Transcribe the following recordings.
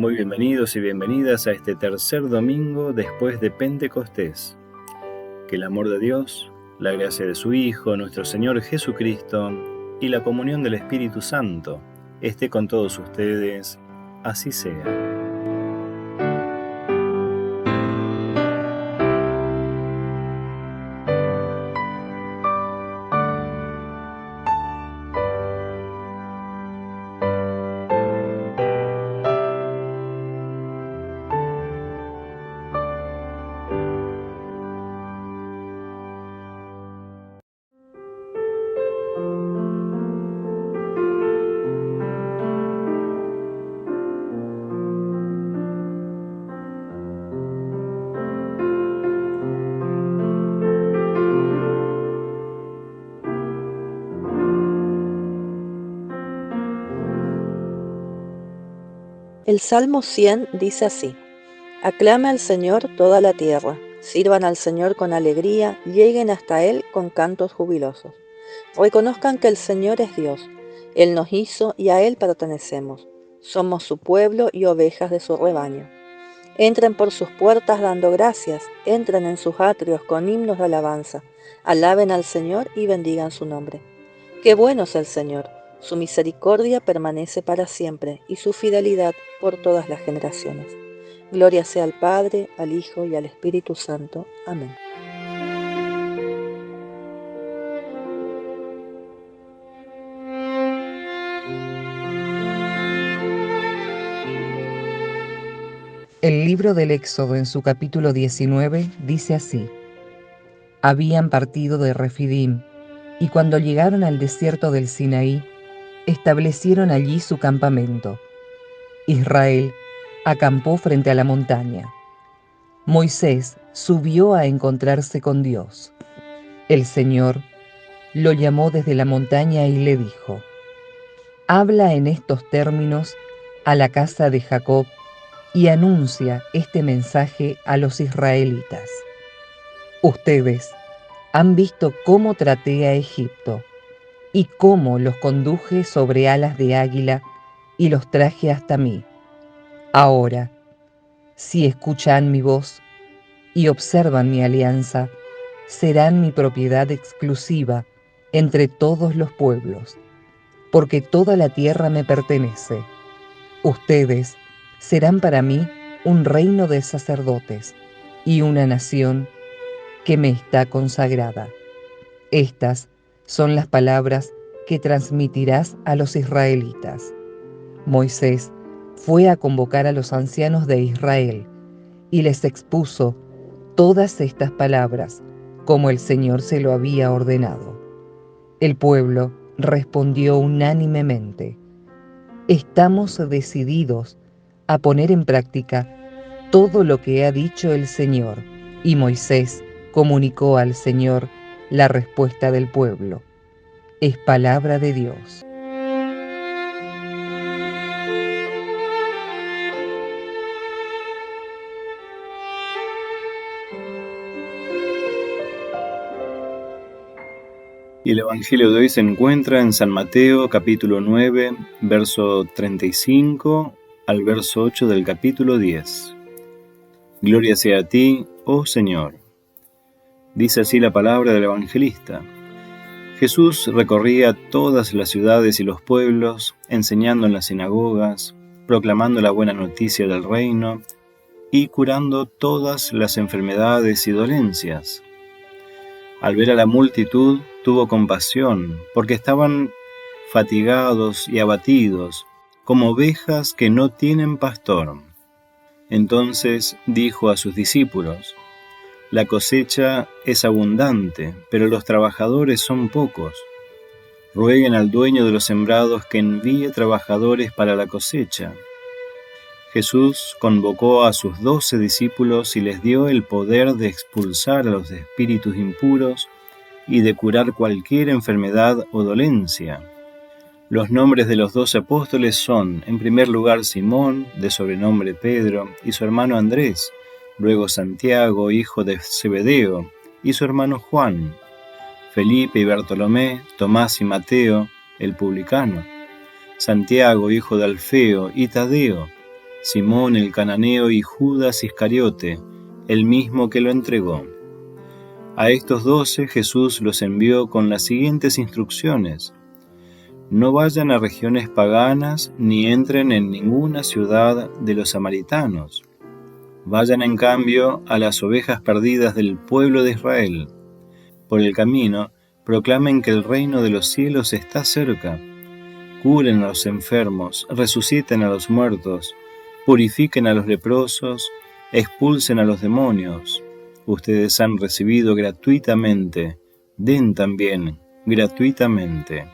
Muy bienvenidos y bienvenidas a este tercer domingo después de Pentecostés. Que el amor de Dios, la gracia de su Hijo, nuestro Señor Jesucristo, y la comunión del Espíritu Santo esté con todos ustedes, así sea. El Salmo 100 dice así: Aclame al Señor toda la tierra, sirvan al Señor con alegría, lleguen hasta Él con cantos jubilosos. Reconozcan que el Señor es Dios, Él nos hizo y a Él pertenecemos. Somos su pueblo y ovejas de su rebaño. Entren por sus puertas dando gracias, entren en sus atrios con himnos de alabanza, alaben al Señor y bendigan su nombre. Qué bueno es el Señor, su misericordia permanece para siempre y su fidelidad por todas las generaciones. Gloria sea al Padre, al Hijo y al Espíritu Santo. Amén. El libro del Éxodo en su capítulo 19 dice así: Habían partido de Refidim, y cuando llegaron al desierto del Sinaí, establecieron allí su campamento. Israel acampó frente a la montaña. Moisés subió a encontrarse con Dios. El Señor lo llamó desde la montaña y le dijo: Habla en estos términos a la casa de Jacob y anuncia este mensaje a los israelitas. Ustedes han visto cómo traté a Egipto y cómo los conduje sobre alas de águila y los traje hasta mí. Ahora, si escuchan mi voz y observan mi alianza, serán mi propiedad exclusiva entre todos los pueblos, porque toda la tierra me pertenece. Ustedes serán para mí un reino de sacerdotes y una nación que me está consagrada. Estas son las palabras que transmitirás a los israelitas. Moisés fue a convocar a los ancianos de Israel y les expuso todas estas palabras, como el Señor se lo había ordenado. El pueblo respondió unánimemente: Estamos decididos a poner en práctica todo lo que ha dicho el Señor. Y Moisés comunicó al Señor la respuesta del pueblo. Es palabra de Dios. Y el Evangelio de hoy se encuentra en San Mateo, capítulo 9, verso 35 al verso 8 del capítulo 10. Gloria sea a ti, oh Señor. Dice así la palabra del evangelista. Jesús recorría todas las ciudades y los pueblos, enseñando en las sinagogas, proclamando la buena noticia del reino y curando todas las enfermedades y dolencias. Al ver a la multitud, tuvo compasión, porque estaban fatigados y abatidos, como ovejas que no tienen pastor. Entonces dijo a sus discípulos: La cosecha es abundante, pero los trabajadores son pocos. Rueguen al dueño de los sembrados que envíe trabajadores para la cosecha. Jesús convocó a sus 12 discípulos y les dio el poder de expulsar a los espíritus impuros y de curar cualquier enfermedad o dolencia. Los nombres de los 12 apóstoles son, en primer lugar, Simón, de sobrenombre Pedro, y su hermano Andrés, luego Santiago, hijo de Zebedeo, y su hermano Juan, Felipe y Bartolomé, Tomás y Mateo, el publicano, Santiago, hijo de Alfeo, y Tadeo, Simón el cananeo y Judas Iscariote, el mismo que lo entregó. A estos 12 Jesús los envió con las siguientes instrucciones: no vayan a regiones paganas ni entren en ninguna ciudad de los samaritanos. Vayan en cambio a las ovejas perdidas del pueblo de Israel. Por el camino, proclamen que el reino de los cielos está cerca. Curen a los enfermos, resuciten a los muertos, purifiquen a los leprosos, expulsen a los demonios. Ustedes han recibido gratuitamente, den también gratuitamente.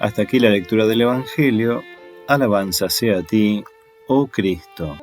Hasta aquí la lectura del Evangelio. Alabanza sea a ti, oh Cristo.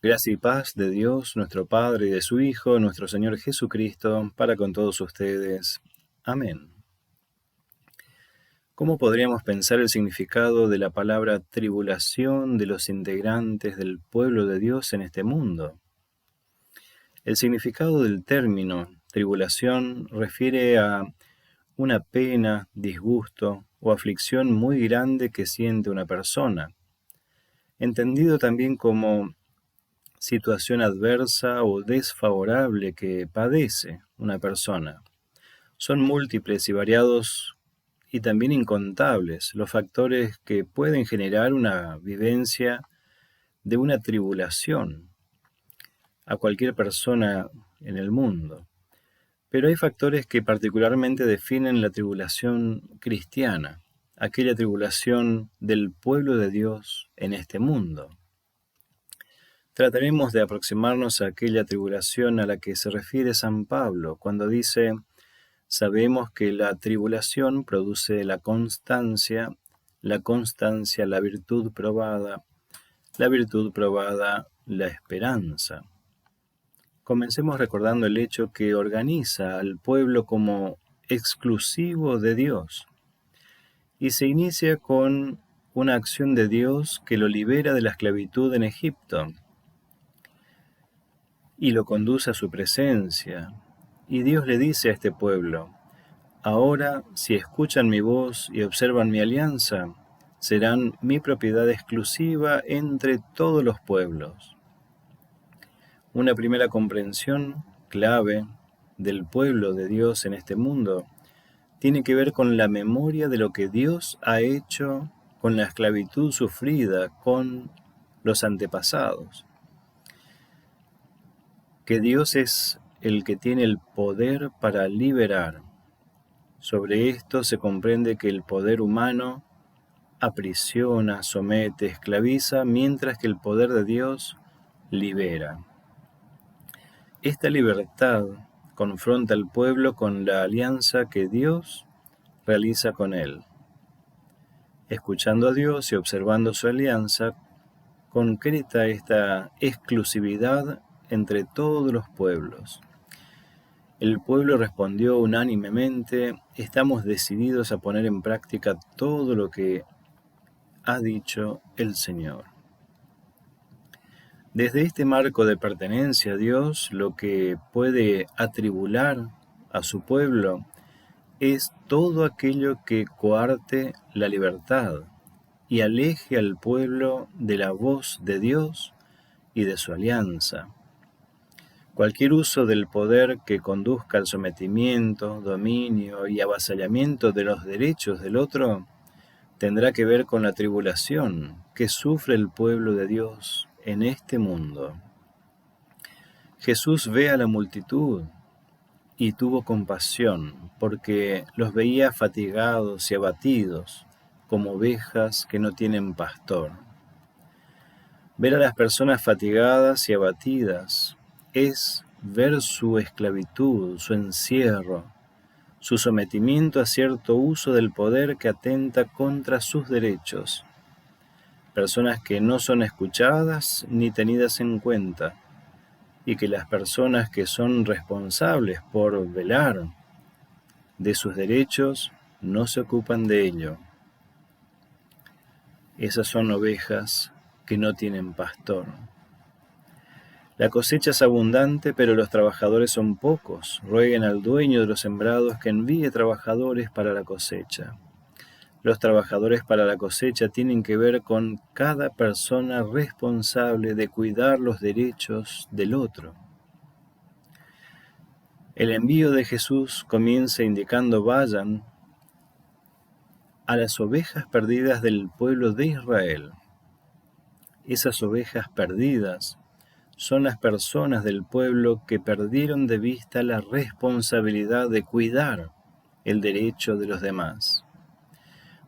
Gracia y paz de Dios, nuestro Padre, y de su Hijo, nuestro Señor Jesucristo, para con todos ustedes. Amén. ¿Cómo podríamos pensar el significado de la palabra tribulación de los integrantes del pueblo de Dios en este mundo? El significado del término tribulación refiere a una pena, disgusto o aflicción muy grande que siente una persona, entendido también como situación adversa o desfavorable que padece una persona. Son múltiples y variados y también incontables los factores que pueden generar una vivencia de una tribulación a cualquier persona en el mundo. Pero hay factores que particularmente definen la tribulación cristiana, aquella tribulación del pueblo de Dios en este mundo. Trataremos de aproximarnos a aquella tribulación a la que se refiere San Pablo cuando dice: sabemos que la tribulación produce la constancia la virtud probada la esperanza. Comencemos recordando el hecho que organiza al pueblo como exclusivo de Dios y se inicia con una acción de Dios que lo libera de la esclavitud en Egipto y lo conduce a su presencia. Y Dios le dice a este pueblo: ahora, si escuchan mi voz y observan mi alianza, serán mi propiedad exclusiva entre todos los pueblos. Una primera comprensión clave del pueblo de Dios en este mundo tiene que ver con la memoria de lo que Dios ha hecho con la esclavitud sufrida con los antepasados. Que Dios es el que tiene el poder para liberar. Sobre esto se comprende que el poder humano aprisiona, somete, esclaviza, mientras que el poder de Dios libera. Esta libertad confronta al pueblo con la alianza que Dios realiza con él. Escuchando a Dios y observando su alianza, concreta esta exclusividad entre todos los pueblos. El pueblo respondió unánimemente: estamos decididos a poner en práctica todo lo que ha dicho el Señor. Desde este marco de pertenencia a Dios, lo que puede atribular a su pueblo es todo aquello que coarte la libertad y aleje al pueblo de la voz de Dios y de su alianza. Cualquier uso del poder que conduzca al sometimiento, dominio y avasallamiento de los derechos del otro tendrá que ver con la tribulación que sufre el pueblo de Dios en este mundo. Jesús ve a la multitud y tuvo compasión porque los veía fatigados y abatidos como ovejas que no tienen pastor. Ver a las personas fatigadas y abatidas es ver su esclavitud, su encierro, su sometimiento a cierto uso del poder que atenta contra sus derechos. personas que no son escuchadas ni tenidas en cuenta, y que las personas que son responsables por velar de sus derechos no se ocupan de ello. Esas son ovejas que no tienen pastor. La cosecha es abundante, pero los trabajadores son pocos. Rueguen al dueño de los sembrados que envíe trabajadores para la cosecha. Los trabajadores para la cosecha tienen que ver con cada persona responsable de cuidar los derechos del otro. El envío de Jesús comienza indicando: vayan a las ovejas perdidas del pueblo de Israel. Esas ovejas perdidas son las personas del pueblo que perdieron de vista la responsabilidad de cuidar el derecho de los demás.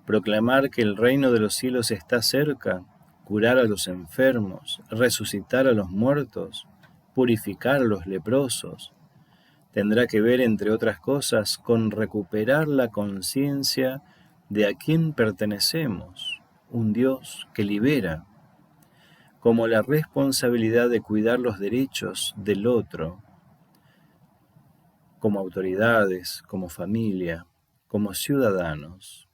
Proclamar que el reino de los cielos está cerca, curar a los enfermos, resucitar a los muertos, purificar a los leprosos, tendrá que ver, entre otras cosas, con recuperar la conciencia de a quién pertenecemos, un Dios que libera, como la responsabilidad de cuidar los derechos del otro, como autoridades, como familia, como ciudadanos.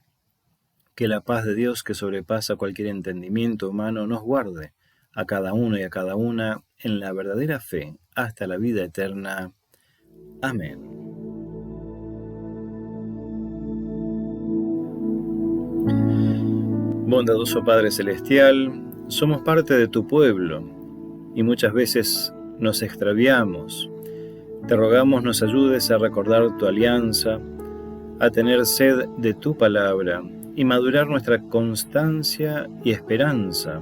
Que la paz de Dios, que sobrepasa cualquier entendimiento humano, nos guarde a cada uno y a cada una en la verdadera fe hasta la vida eterna. Amén. Bondadoso Padre Celestial, somos parte de tu pueblo y muchas veces nos extraviamos. Te rogamos nos ayudes a recordar tu alianza, a tener sed de tu palabra y madurar nuestra constancia y esperanza.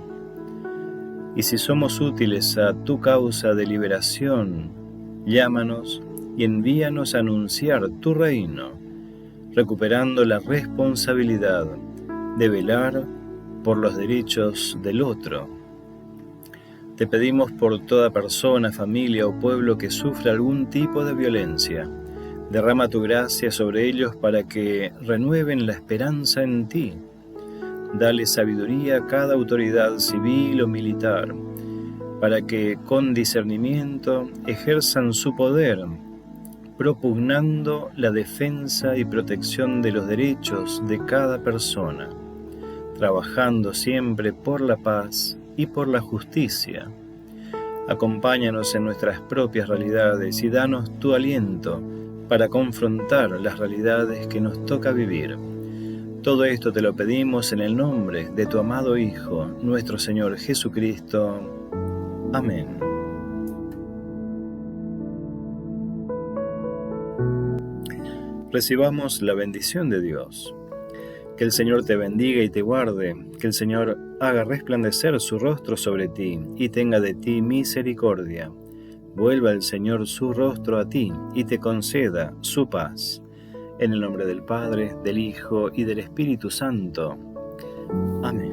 Y si somos útiles a tu causa de liberación, llámanos y envíanos a anunciar tu reino, recuperando la responsabilidad de velar por los derechos del otro. Te pedimos por toda persona, familia o pueblo que sufra algún tipo de violencia. Derrama tu gracia sobre ellos para que renueven la esperanza en ti. Dale sabiduría a cada autoridad civil o militar, para que con discernimiento ejerzan su poder, propugnando la defensa y protección de los derechos de cada persona, trabajando siempre por la paz y por la justicia. Acompáñanos en nuestras propias realidades y danos tu aliento para confrontar las realidades que nos toca vivir. Todo esto te lo pedimos en el nombre de tu amado Hijo, nuestro Señor Jesucristo. Amén. Recibamos la bendición de Dios. Que el Señor te bendiga y te guarde, que el Señor haga resplandecer su rostro sobre ti y tenga de ti misericordia. Vuelva el Señor su rostro a ti y te conceda su paz. En el nombre del Padre, del Hijo y del Espíritu Santo. Amén.